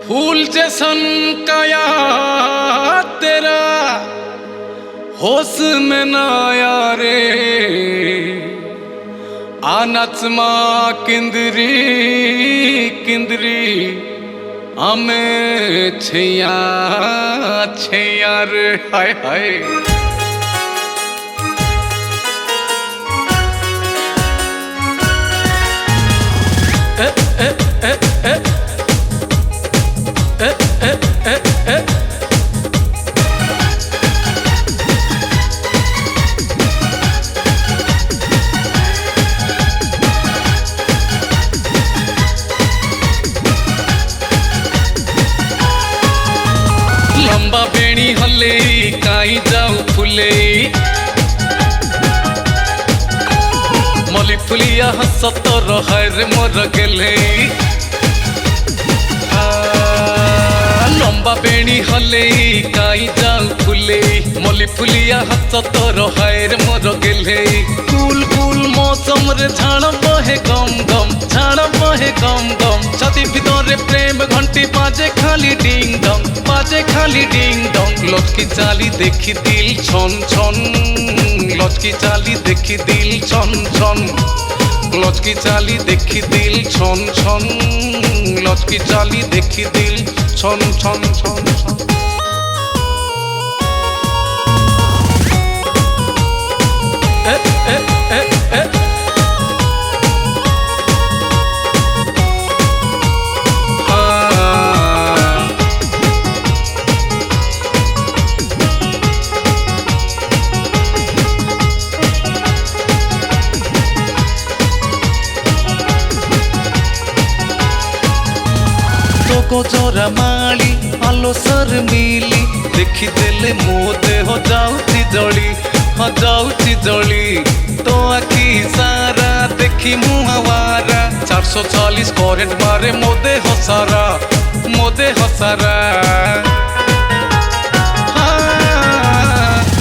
फूल जैसन काया तेरा होश में ना यारे आनचमा किंदरी किंदरी आमे छैया छैया रे हाय हाय लंबा बेणी हले काई जाऊ फुले मली फुलिया हसत रहे रे मोर गेले लंबा बेणी हले काई जाऊ फुले मली फुलिया हसत रहे रे मोर गेले कुल कुल मौसम रे झाड़ बहे गम गम झाड़ बहे गम गम छाती भितरे प्रेम घंटी बाजे खाली डिंग डंग बाजे खाली डिंग डंग लटकी चाली देखी दिल छन छन लटकी चाली देखी दिल छन छन लटकी चाली देखी दिल छन छन लटकी चाली देखी दिल छन छन छन छन गोजरा माली आलो सर मिली देखी देले मो देह जाउची जली हाँ जाउची जली तो आखी सारा देखी मुहावारा 440 करेंट मारे मो देह सारा मो देह सारा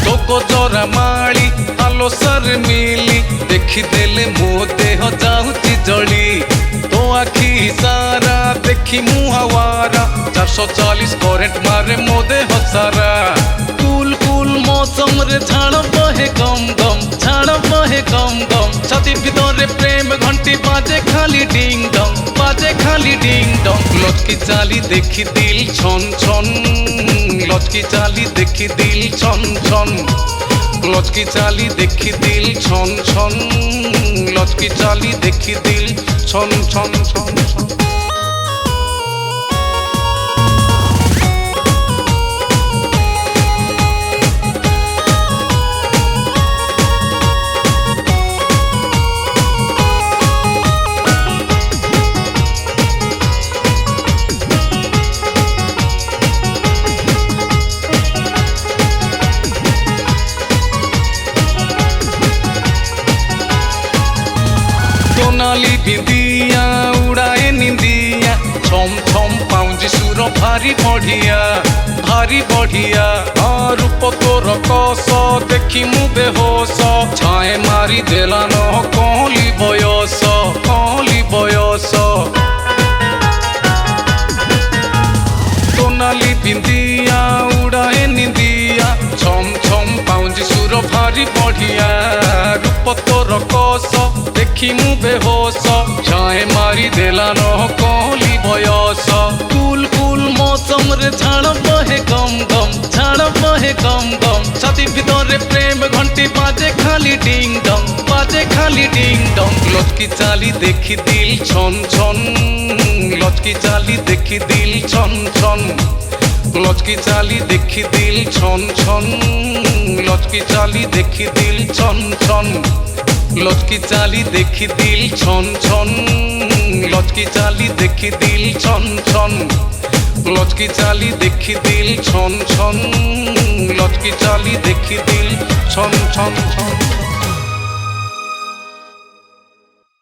तो गोजरा माली आलो सर मिली देखी देले मो देह जाउची जली तो आखी सारा देखी मुहावारा 440 करेंट मारे मो देह सारा कुल कुल मौसम रे झाड़ बहे गम गम झाड़ बहे गम गम छाती भितरे प्रेम घंटी बाजे खाली डिंग डंग बाजे खाली डिंग डंग लटकी चाली देखी दिल छन छन लटकी चाली देखी दिल छन छन लटकी चाली देखी दिल छन छन लटकी चाली देखी दिल छन छन छन छन सोनाली बिंदिया उड़ाए निंदिया छम छम पाउंजी सुर भारी बढ़िया और रूप तोर कस देखी मु बेहोश छाए मारी देलान कहली बयस सोनाली बिंदिया उड़ाए निंदिया छम छम पाउंजी सुर भारी बढ़िया रूप तोर कस देखी मु बेहोश छाए मारी देलान कहली बयस कुल कुल मौसम रे झाड़ बहे गम गम झाड़ बहे गम गम छाती भितरे प्रेम घंटी बाजे खाली डिंग डंग बाजे खाली डिंग डंग लटकी चाली देखी दिल छन छन लटकी चाली देखी दिल छन छन लटकी चाली देखी दिल छन छन लटकी चाली देखी दिल छन छन लटकी चाली देखी दिल छन छन लटकी चाली देखी दिल छन छन लटकी चाली देखी दिल छन छन लटकी चाली देखी दिल छन छन छन